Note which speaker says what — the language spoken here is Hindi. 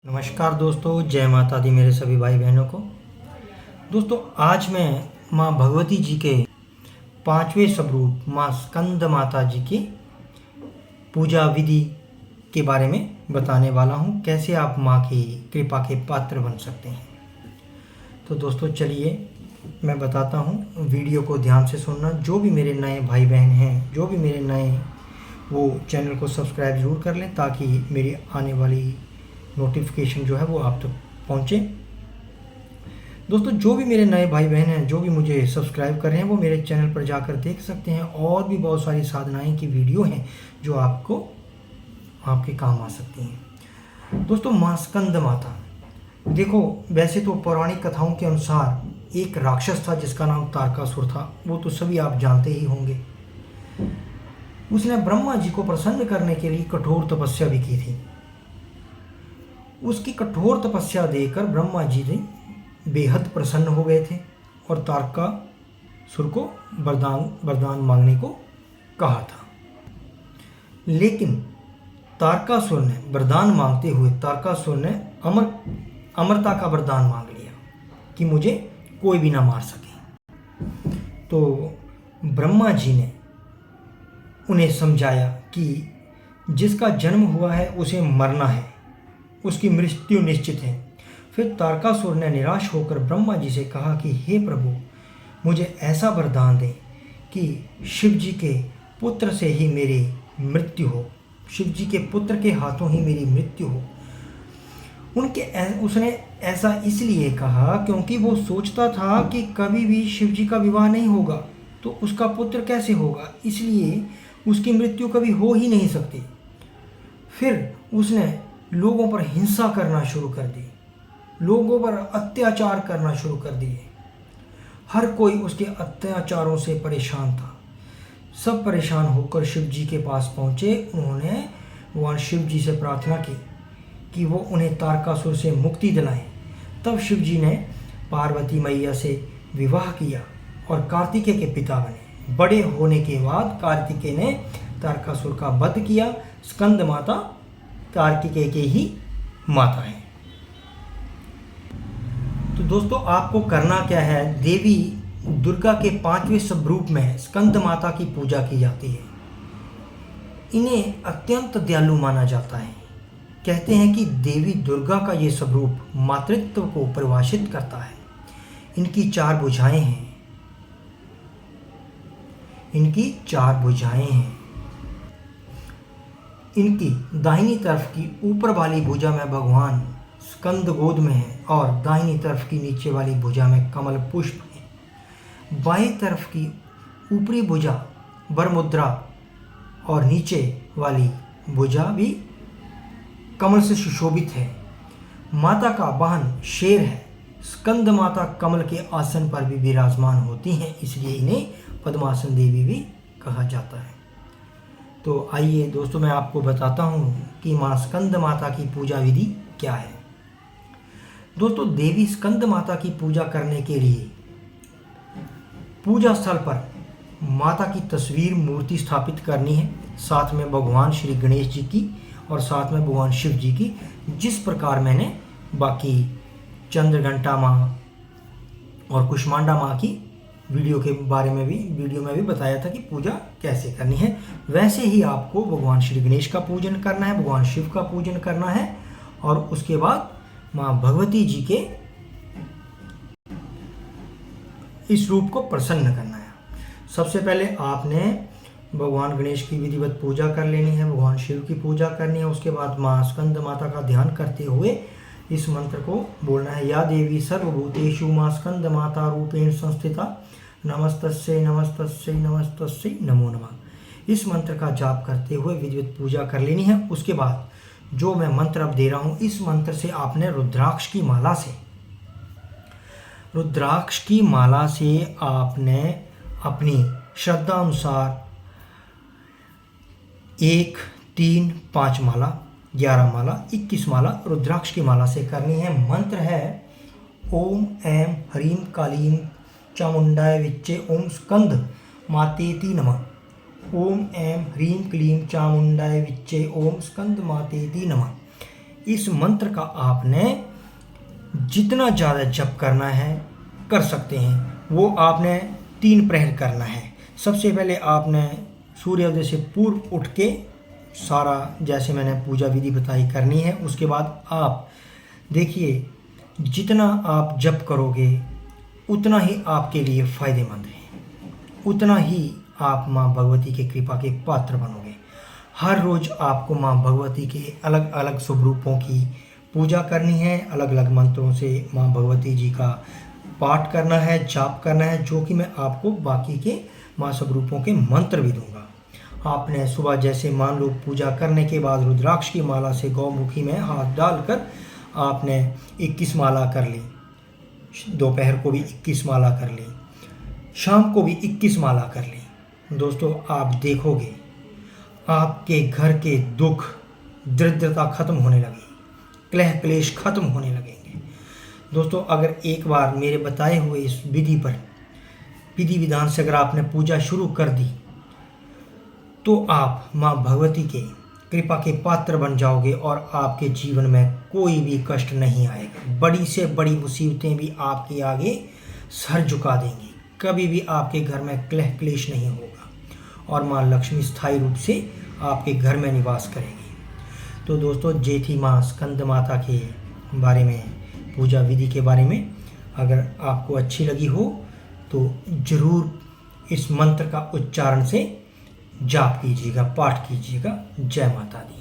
Speaker 1: नमस्कार दोस्तों, जय माता दी मेरे सभी भाई बहनों को। दोस्तों, आज मैं माँ भगवती जी के 5वें स्वरूप माँ स्कंद माता जी की पूजा विधि के बारे में बताने वाला हूँ, कैसे आप माँ की कृपा के पात्र बन सकते हैं। तो दोस्तों चलिए मैं बताता हूँ, वीडियो को ध्यान से सुनना। जो भी मेरे नए भाई बहन हैं, जो भी मेरे नए, वो चैनल को सब्सक्राइब ज़रूर कर लें ताकि मेरी आने वाली नोटिफिकेशन जो है वो आप तक पहुँचे। दोस्तों, जो भी मेरे नए भाई बहन हैं, जो भी मुझे सब्सक्राइब कर रहे हैं, वो मेरे चैनल पर जाकर देख सकते हैं। और भी बहुत सारी साधनाएं की वीडियो हैं जो आपको आपके काम आ सकती हैं। दोस्तों, माँ स्कंद माता, देखो वैसे तो पौराणिक कथाओं के अनुसार एक राक्षस था जिसका नाम तारकासुर था। वो तो सभी आप जानते ही होंगे। उसने ब्रह्मा जी को प्रसन्न करने के लिए कठोर तपस्या भी की थी। उसकी कठोर तपस्या देखकर ब्रह्मा जी ने बेहद प्रसन्न हो गए थे और तारकासुर को वरदान मांगने को कहा था। लेकिन तारकासुर ने वरदान मांगते हुए तारकासुर ने अमरता का वरदान मांग लिया कि मुझे कोई भी ना मार सके। तो ब्रह्मा जी ने उन्हें समझाया कि जिसका जन्म हुआ है उसे मरना है, उसकी मृत्यु निश्चित है। फिर तारकासुर ने निराश होकर ब्रह्मा जी से कहा कि हे प्रभु, मुझे ऐसा वरदान दें कि शिव जी के पुत्र से ही मेरी मृत्यु हो, शिव जी के पुत्र के हाथों ही मेरी मृत्यु हो। उसने ऐसा इसलिए कहा क्योंकि वो सोचता था कि कभी भी शिव जी का विवाह नहीं होगा तो उसका पुत्र कैसे होगा, इसलिए उसकी मृत्यु कभी हो ही नहीं सकती। फिर उसने लोगों पर हिंसा करना शुरू कर दी, लोगों पर अत्याचार करना शुरू कर दिए। हर कोई उसके अत्याचारों से परेशान था। सब परेशान होकर शिव जी के पास पहुँचे। उन्होंने भगवान शिव जी से प्रार्थना की कि वो उन्हें तारकासुर से मुक्ति दिलाएं। तब शिव जी ने पार्वती मैया से विवाह किया और कार्तिकेय के पिता बने। बड़े होने के बाद कार्तिकेय ने तारकासुर का वध किया। स्कंद माता कार्तिकेय के ही माता है। तो दोस्तों, आपको करना क्या है, देवी दुर्गा के 5वें स्वरूप में स्कंद माता की पूजा की जाती है। इन्हें अत्यंत दयालु माना जाता है। कहते हैं कि देवी दुर्गा का ये स्वरूप मातृत्व को परिभाषित करता है। इनकी 4 भुजाएं हैं। इनकी दाहिनी तरफ की ऊपर वाली भुजा में भगवान स्कंद गोद में है और दाहिनी तरफ की नीचे वाली भुजा में कमल पुष्प है। बाईं तरफ की ऊपरी भुजा वरमुद्रा और नीचे वाली भुजा भी कमल से सुशोभित है। माता का वाहन शेर है। स्कंद माता कमल के आसन पर भी विराजमान होती हैं, इसलिए इन्हें पद्मासन देवी भी कहा जाता है। तो आइए दोस्तों, मैं आपको बताता हूँ कि माँ स्कंद माता की पूजा विधि क्या है। दोस्तों, देवी स्कंद माता की पूजा करने के लिए पूजा स्थल पर माता की तस्वीर मूर्ति स्थापित करनी है, साथ में भगवान श्री गणेश जी की और साथ में भगवान शिव जी की। जिस प्रकार मैंने बाकी चंद्रघंटा माँ और कुष्मांडा माँ की वीडियो में भी बताया था कि पूजा कैसे करनी है, वैसे ही आपको भगवान श्री गणेश का पूजन करना है, भगवान शिव का पूजन करना है और उसके बाद माँ भगवती जी के इस रूप को प्रसन्न करना है। सबसे पहले आपने भगवान गणेश की विधिवत पूजा कर लेनी है, भगवान शिव की पूजा करनी है। उसके बाद माँ स्कंद माता का ध्यान करते हुए इस मंत्र को बोलना है। या देवी सर्वभूतेषु माँ स्कंद माता रूपेण संस्थिता नमस्तस्यै नमस्तस्यै नमस्तस्यै नमो नमः। इस मंत्र का जाप करते हुए विधिवत पूजा कर लेनी है। उसके बाद जो मैं मंत्र अब दे रहा हूँ, इस मंत्र से आपने रुद्राक्ष की माला से आपने अपनी श्रद्धा अनुसार 1, 3, 5 माला, 11 माला, 21 माला रुद्राक्ष की माला से करनी है। मंत्र है ओम ऐं ह्रीं कालीं चामुंडाय विच्चे ओम स्कंद मातेति नमः। ओम ऐं ह्रीं क्लीं चामुंडाय विच्चे ओम स्कंद मातेति नमः। इस मंत्र का आपने जितना ज़्यादा जप करना है कर सकते हैं। वो आपने 3 प्रहर करना है। सबसे पहले आपने सूर्योदय से पूर्व उठ के सारा जैसे मैंने पूजा विधि बताई करनी है। उसके बाद आप देखिए जितना आप जप करोगे उतना ही आपके लिए फ़ायदेमंद है, उतना ही आप माँ भगवती के कृपा के पात्र बनोगे। हर रोज़ आपको माँ भगवती के अलग अलग शुभ रूपों की पूजा करनी है, अलग अलग मंत्रों से माँ भगवती जी का पाठ करना है, जाप करना है, जो कि मैं आपको बाकी के माँ शुभ रूपों के मंत्र भी दूंगा। आपने सुबह जैसे मान लो पूजा करने के बाद रुद्राक्ष की माला से गौमुखी में हाथ डालकर आपने 21 माला कर ली, दोपहर को भी 21 माला कर ली, शाम को भी 21 माला कर ली। दोस्तों आप देखोगे आपके घर के दुख दरिद्रता खत्म होने लगेगी, क्लेह क्लेश खत्म होने लगेंगे। दोस्तों अगर एक बार मेरे बताए हुए इस विधि पर विधि विधान से अगर आपने पूजा शुरू कर दी तो आप माँ भगवती के कृपा के पात्र बन जाओगे और आपके जीवन में कोई भी कष्ट नहीं आएगा। बड़ी से बड़ी मुसीबतें भी आपके आगे सर झुका देंगी, कभी भी आपके घर में क्लेह क्लेश नहीं होगा और माँ लक्ष्मी स्थायी रूप से आपके घर में निवास करेगी। तो दोस्तों ये थी माँ स्कंद माता के बारे में, पूजा विधि के बारे में। अगर आपको अच्छी लगी हो तो ज़रूर इस मंत्र का उच्चारण से जाप कीजिएगा, पाठ कीजिएगा। जय माता दी।